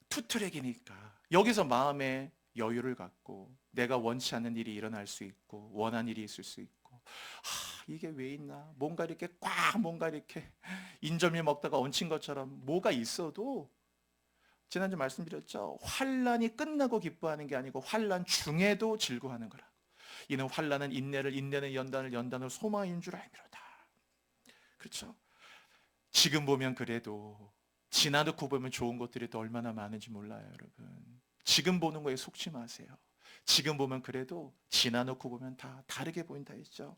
투트랙이니까 여기서 마음의 여유를 갖고 내가 원치 않는 일이 일어날 수 있고 원한 일이 있을 수 있고, 이게 왜 있나, 뭔가 이렇게 뭔가 이렇게 인절미 먹다가 얹힌 것처럼 뭐가 있어도, 지난주 말씀드렸죠. 환난이 끝나고 기뻐하는 게 아니고 환난 중에도 즐거워하는 거라. 이는 환난은 인내를, 인내는 연단을, 연단을 소망인 줄 알미로다. 그렇죠? 지금 보면 그래도 지나놓고 보면 좋은 것들이 또 얼마나 많은지 몰라요, 여러분. 지금 보는 거에 속지 마세요. 지금 보면 그래도 지나놓고 보면 다 다르게 보인다 했죠.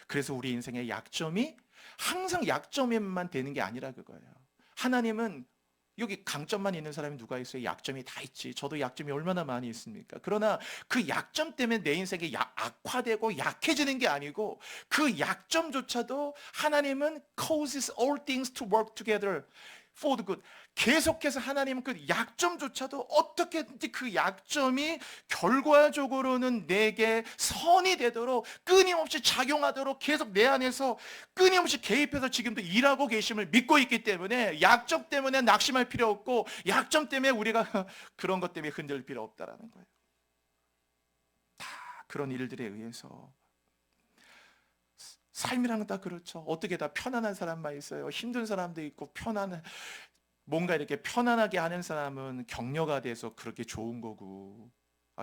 그래서 우리 인생의 약점이 항상 약점에만 되는 게 아니라 그거예요. 하나님은 여기 강점만 있는 사람이 누가 있어요? 약점이 다 있지. 저도 약점이 얼마나 많이 있습니까? 그러나 그 약점 때문에 내 인생이 악화되고 약해지는 게 아니고, 그 약점조차도 하나님은 causes all things to work together for the good. 계속해서 하나님은 그 약점조차도 어떻게든지 그 약점이 결과적으로는 내게 선이 되도록 끊임없이 작용하도록 계속 내 안에서 끊임없이 개입해서 지금도 일하고 계심을 믿고 있기 때문에 약점 때문에 낙심할 필요 없고, 약점 때문에 우리가 그런 것 때문에 흔들 필요 없다라는 거예요. 다 그런 일들에 의해서 삶이란 건 다 그렇죠. 어떻게 다 편안한 사람만 있어요. 힘든 사람도 있고, 뭔가 이렇게 편안하게 하는 사람은 격려가 돼서 그렇게 좋은 거고,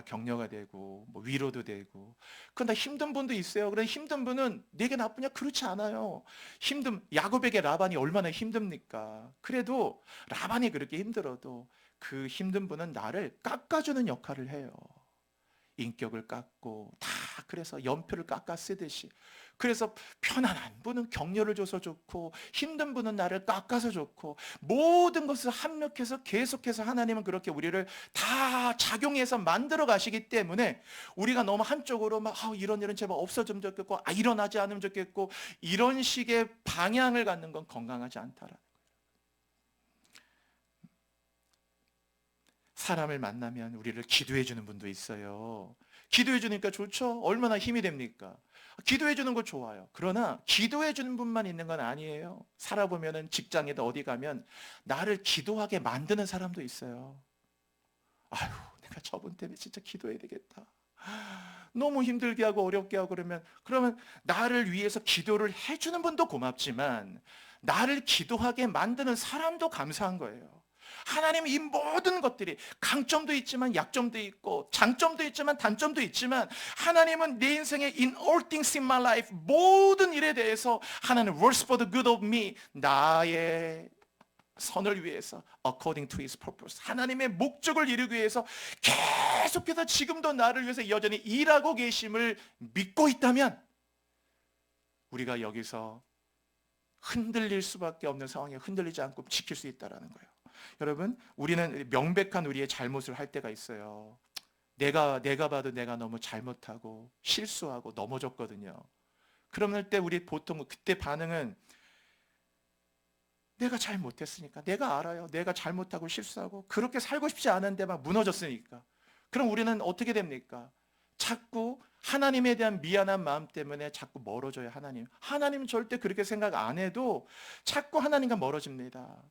격려가 되고 뭐 위로도 되고. 그런데 힘든 분도 있어요. 그런데 힘든 분은 내게 나쁘냐? 그렇지 않아요. 야곱에게 라반이 얼마나 힘듭니까? 그래도 라반이 그렇게 힘들어도 그 힘든 분은 나를 깎아주는 역할을 해요. 인격을 깎고 다, 그래서 연표를 깎아 쓰듯이. 그래서 편안한 분은 격려를 줘서 좋고, 힘든 분은 나를 깎아서 좋고, 모든 것을 합력해서 계속해서 하나님은 그렇게 우리를 다 작용해서 만들어 가시기 때문에, 우리가 너무 한쪽으로 막 이런 일은 제발 없어지면 좋겠고, 일어나지 않으면 좋겠고, 이런 식의 방향을 갖는 건 건강하지 않다라는 거예요. 사람을 만나면 우리를 기도해 주는 분도 있어요. 기도해 주니까 좋죠. 얼마나 힘이 됩니까? 기도해 주는 거 좋아요. 그러나 기도해 주는 분만 있는 건 아니에요. 살아보면은 직장에도 어디 가면 나를 기도하게 만드는 사람도 있어요. 아유, 내가 저분 때문에 진짜 기도해야 되겠다. 너무 힘들게 하고 어렵게 하고 그러면 나를 위해서 기도를 해주는 분도 고맙지만 나를 기도하게 만드는 사람도 감사한 거예요. 하나님은 이 모든 것들이 강점도 있지만 약점도 있고 장점도 있지만 단점도 있지만 하나님은 내 인생에 in all things in my life 모든 일에 대해서 하나님 works for the good of me 나의 선을 위해서 according to his purpose 하나님의 목적을 이루기 위해서 계속해서 지금도 나를 위해서 여전히 일하고 계심을 믿고 있다면 우리가 여기서 흔들릴 수밖에 없는 상황에 흔들리지 않고 지킬 수 있다는 거예요. 여러분, 우리는 명백한 우리의 잘못을 할 때가 있어요. 내가 봐도 내가 너무 잘못하고 실수하고 넘어졌거든요. 그럴 때 우리 보통 그때 반응은 내가 잘 못했으니까, 내가 알아요. 내가 잘못하고 실수하고 그렇게 살고 싶지 않은데 막 무너졌으니까. 그럼 우리는 어떻게 됩니까? 자꾸 하나님에 대한 미안한 마음 때문에 자꾸 멀어져요. 하나님은 절대 그렇게 생각 안 해도 자꾸 하나님과 멀어집니다.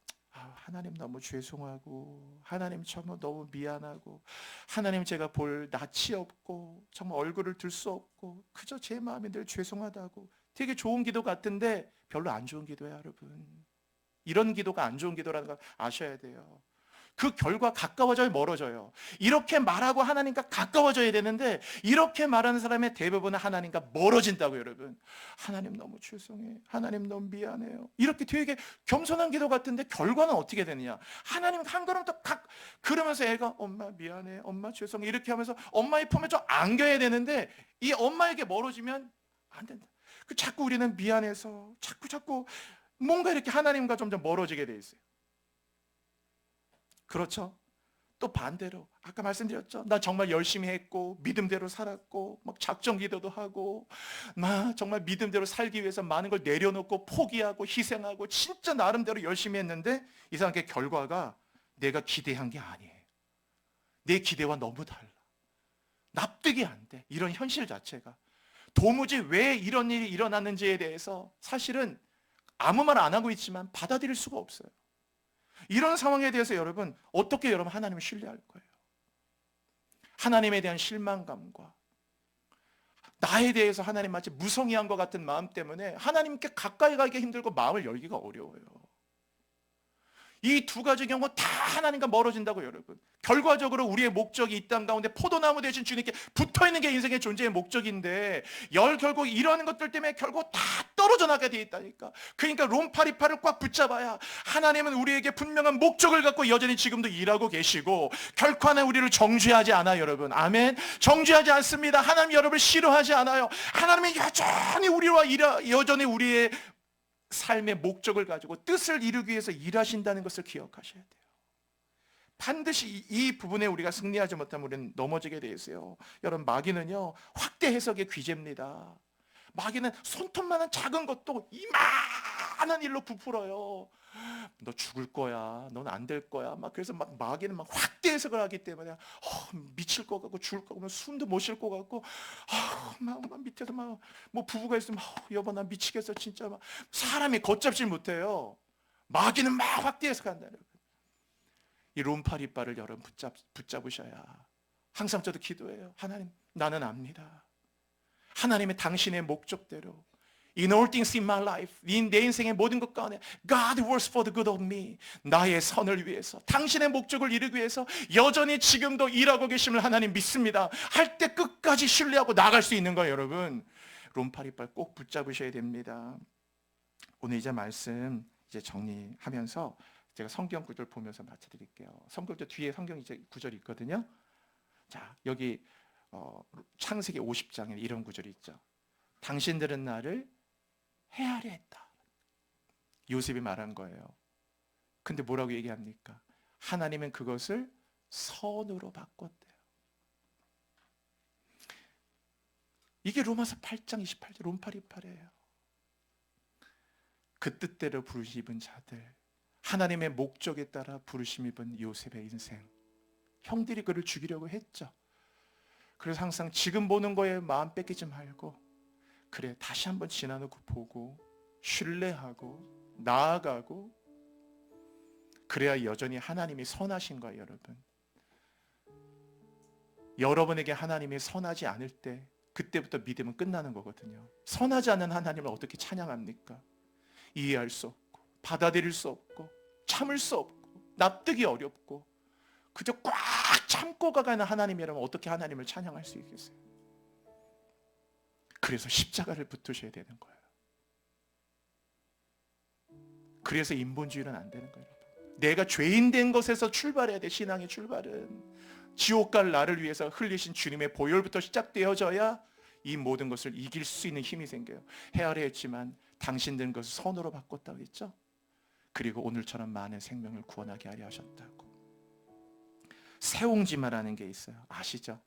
하나님 너무 죄송하고 하나님 정말 너무 미안하고 하나님 제가 볼 낯이 없고 정말 얼굴을 들 수 없고 그저 제 마음이 늘 죄송하다고. 되게 좋은 기도 같은데 별로 안 좋은 기도예요, 여러분. 이런 기도가 안 좋은 기도라는 걸 아셔야 돼요. 그 결과 가까워져요, 멀어져요? 이렇게 말하고 하나님과 가까워져야 되는데 이렇게 말하는 사람의 대부분은 하나님과 멀어진다고요, 여러분. 하나님 너무 죄송해, 하나님 너무 미안해요. 이렇게 되게 겸손한 기도 같은데 결과는 어떻게 되느냐? 하나님 한 걸음 더 그러면서 애가 엄마 미안해, 엄마 죄송해 이렇게 하면서 엄마의 품에 좀 안겨야 되는데 이 엄마에게 멀어지면 안 된다. 자꾸 우리는 미안해서 자꾸 뭔가 이렇게 하나님과 점점 멀어지게 돼 있어요. 그렇죠? 또 반대로 아까 말씀드렸죠. 나 정말 열심히 했고 믿음대로 살았고 막 작정 기도도 하고 막 정말 믿음대로 살기 위해서 많은 걸 내려놓고 포기하고 희생하고 진짜 나름대로 열심히 했는데 이상하게 결과가 내가 기대한 게 아니에요. 내 기대와 너무 달라. 납득이 안 돼. 이런 현실 자체가. 도무지 왜 이런 일이 일어났는지에 대해서 사실은 아무 말 안 하고 있지만 받아들일 수가 없어요. 이런 상황에 대해서 여러분 어떻게 여러분 하나님을 신뢰할 거예요? 하나님에 대한 실망감과 나에 대해서 하나님 마치 무성의한 것 같은 마음 때문에 하나님께 가까이 가기 힘들고 마음을 열기가 어려워요. 이 두 가지 경우 다 하나님과 멀어진다고 여러분. 결과적으로 우리의 목적이 이 땅 가운데 포도나무 대신 주님께 붙어있는 게 인생의 존재의 목적인데 결국 이러는 것들 때문에 결국 다 떨어져 나가게 돼 있다니까. 그러니까 롬파리파를 꽉 붙잡아야 하나님은 우리에게 분명한 목적을 갖고 여전히 지금도 일하고 계시고 결코 하나님 우리를 정죄하지 않아요, 여러분. 아멘. 정죄하지 않습니다. 하나님 여러분을 싫어하지 않아요. 하나님은 여전히 여전히 우리의 삶의 목적을 가지고 뜻을 이루기 위해서 일하신다는 것을 기억하셔야 돼요. 반드시 이 부분에 우리가 승리하지 못하면 우리는 넘어지게 돼 있어요. 여러분, 마귀는요 확대 해석의 귀재입니다. 마귀는 손톱만한 작은 것도 이만한 일로 부풀어요. 너 죽을 거야, 넌 안 될 거야. 그래서 마귀는 확대 해석을 하기 때문에 미칠 것 같고 죽을 것 같고 숨도 못 쉴 것 같고 밑에서 뭐 부부가 있으면 여보 나 미치겠어 진짜 사람이 걷잡질 못해요. 마귀는 확대 해석한다. 이 롬파리바를 여러분 붙잡으셔야 항상 저도 기도해요. 하나님 나는 압니다. 하나님의 당신의 목적대로 In all things in my life, 내 인생의 모든 것 가운데 God works for the good of me. 나의 선을 위해서, 당신의 목적을 이루기 위해서 여전히 지금도 일하고 계심을 하나님 믿습니다. 할 때 끝까지 신뢰하고 나갈 수 있는 거예요, 여러분. 롬파리빨 꼭 붙잡으셔야 됩니다. 오늘 이제 말씀 이제 정리하면서 제가 성경 구절 보면서 마쳐드릴게요. 성경 구절 뒤에 성경 이제 구절이 있거든요. 자, 여기 창세기 50장에 이런 구절이 있죠. 당신들은 나를 헤아려 했다. 요셉이 말한 거예요. 근데 뭐라고 얘기합니까? 하나님은 그것을 선으로 바꿨대요. 이게 로마서 8장 28절 롬파리파래요. 그 뜻대로 부르심 입은 자들, 하나님의 목적에 따라 부르심 입은 요셉의 인생. 형들이 그를 죽이려고 했죠. 그래서 항상 지금 보는 거에 마음 뺏기지 말고, 그래, 다시 한번 지나놓고 보고 신뢰하고 나아가고, 그래야 여전히 하나님이 선하신 거예요. 여러분, 여러분에게 하나님이 선하지 않을 때 그때부터 믿음은 끝나는 거거든요. 선하지 않은 하나님을 어떻게 찬양합니까? 이해할 수 없고, 받아들일 수 없고, 참을 수 없고, 납득이 어렵고, 그저 꽉 참고 가는 하나님이라면 어떻게 하나님을 찬양할 수 있겠어요? 그래서 십자가를 붙으셔야 되는 거예요. 그래서 인본주의는 안 되는 거예요. 내가 죄인 된 것에서 출발해야 돼. 신앙의 출발은 지옥 갈 나를 위해서 흘리신 주님의 보혈부터 시작되어져야 이 모든 것을 이길 수 있는 힘이 생겨요. 헤아려 했지만 당신들은 것을 선으로 바꿨다고 했죠. 그리고 오늘처럼 많은 생명을 구원하게 하려 하셨다고. 새옹지마라는 게 있어요. 아시죠?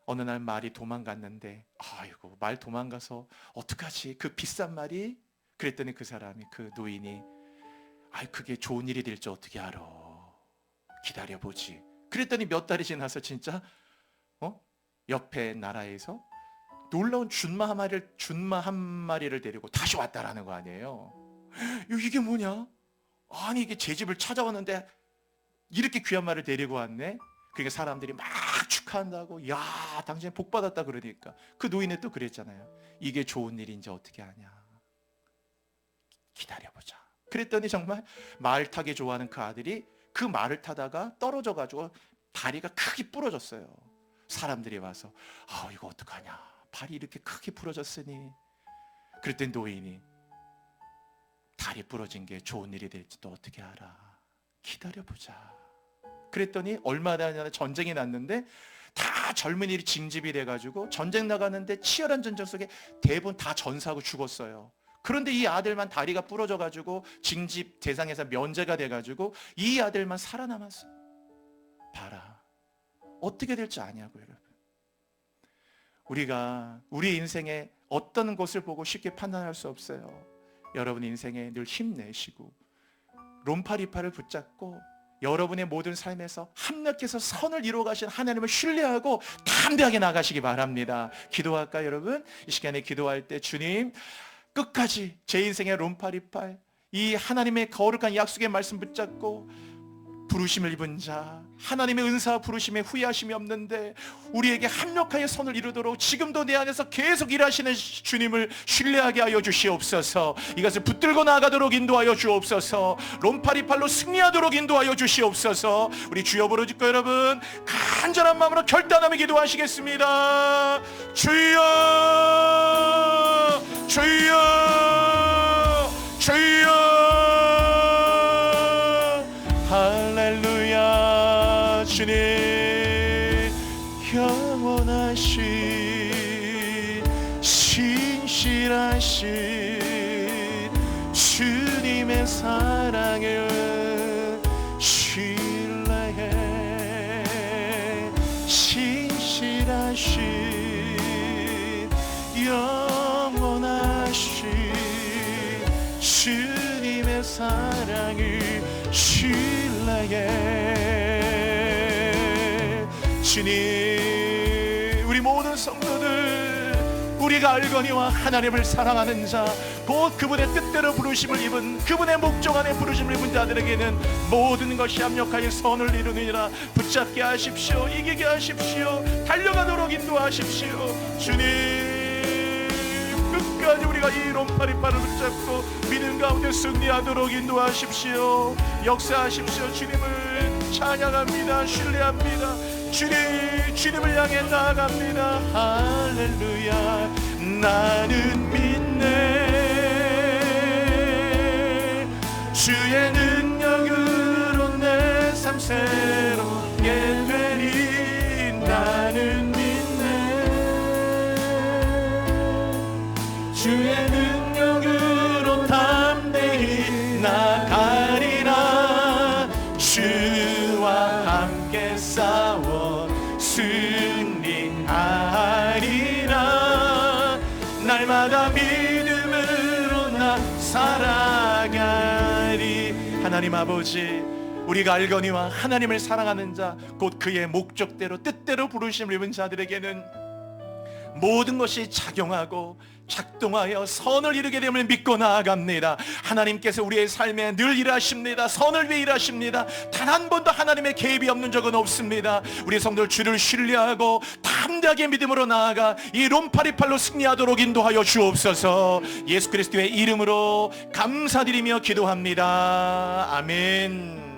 어느 날 말이 도망갔는데, 아이고, 말 도망가서 어떡하지? 그 비싼 말이? 그랬더니 그 사람이, 그 노인이, 아이, 그게 좋은 일이 될 줄 어떻게 알아? 기다려보지. 그랬더니 몇 달이 지나서 진짜 옆에 나라에서 놀라운 준마 한 마리를 데리고 다시 왔다라는 거 아니에요. 이게 뭐냐? 아니, 이게 제 집을 찾아왔는데 이렇게 귀한 말을 데리고 왔네. 그러니까 사람들이 막 축하한다고, 야, 당신 복 받았다 그러니까. 그 노인은 또 그랬잖아요. 이게 좋은 일인지 어떻게 아냐? 기다려보자. 그랬더니 정말 말 타기 좋아하는 그 아들이 그 말을 타다가 떨어져가지고 다리가 크게 부러졌어요. 사람들이 와서, 이거 어떡하냐? 발이 이렇게 크게 부러졌으니. 그랬더니 노인이, 다리 부러진 게 좋은 일이 될지 또 어떻게 알아? 기다려보자. 그랬더니 얼마 전에 전쟁이 났는데 다 젊은이들이 징집이 돼가지고 전쟁 나가는데 치열한 전쟁 속에 대부분 다 전사하고 죽었어요. 그런데 이 아들만 다리가 부러져가지고 징집 대상에서 면제가 돼가지고 이 아들만 살아남았어요. 봐라, 어떻게 될지 아냐고. 여러분, 우리가 우리 인생에 어떤 것을 보고 쉽게 판단할 수 없어요. 여러분 인생에 늘 힘내시고 롬파리파를 붙잡고 여러분의 모든 삶에서 합력해서 선을 이루어 가신 하나님을 신뢰하고 담대하게 나가시기 바랍니다. 기도할까요, 여러분? 이 시간에 기도할 때, 주님, 끝까지 제 인생의 롬파리파, 이 하나님의 거룩한 약속의 말씀 붙잡고 부르심을 입은 자, 하나님의 은사와 부르심에 후회하심이 없는데 우리에게 합력하여 선을 이루도록 지금도 내 안에서 계속 일하시는 주님을 신뢰하게 하여 주시옵소서. 이것을 붙들고 나아가도록 인도하여 주옵소서. 롬파리팔로 승리하도록 인도하여 주시옵소서. 우리 주여 부르짖고 여러분 간절한 마음으로 결단하며 기도하시겠습니다. 주여, 주여, 주여. 할렐루야. 주님, 영원하신 신실하신 주님의 사랑을 신뢰해. 신실하신 영원하신 주님의 사랑을 신뢰해. 주님, 우리 모든 성도들, 우리가 알거니와 하나님을 사랑하는 자, 곧 그분의 뜻대로 부르심을 입은, 그분의 목적 안에 부르심을 입은 자들에게는 모든 것이 합력하여 선을 이루느니라. 붙잡게 하십시오. 이기게 하십시오. 달려가도록 인도하십시오. 주님, 끝까지 우리가 이 롬파리파를 붙잡고 믿음 가운데 승리하도록 인도하십시오. 역사하십시오. 주님을 찬양합니다. 신뢰합니다. 주님을 향해 나아갑니다. 할렐루야. 나는 믿네. 주의 능력으로 내 삶 새롭게 되리. 나는 주의 능력으로 담대히 나가리라. 주와 함께 싸워 승리하리라. 날마다 믿음으로 나 살아가리. 하나님 아버지, 우리가 알거니와 하나님을 사랑하는 자 곧 그의 목적대로 뜻대로 부르심을 입은 자들에게는 모든 것이 작용하고 작동하여 선을 이루게 됨을 믿고 나아갑니다. 하나님께서 우리의 삶에 늘 일하십니다. 선을 위해 일하십니다. 단 한 번도 하나님의 개입이 없는 적은 없습니다. 우리 성도들 주를 신뢰하고 담대하게 믿음으로 나아가 이 롬파리팔로 승리하도록 인도하여 주옵소서. 예수 그리스도의 이름으로 감사드리며 기도합니다. 아멘.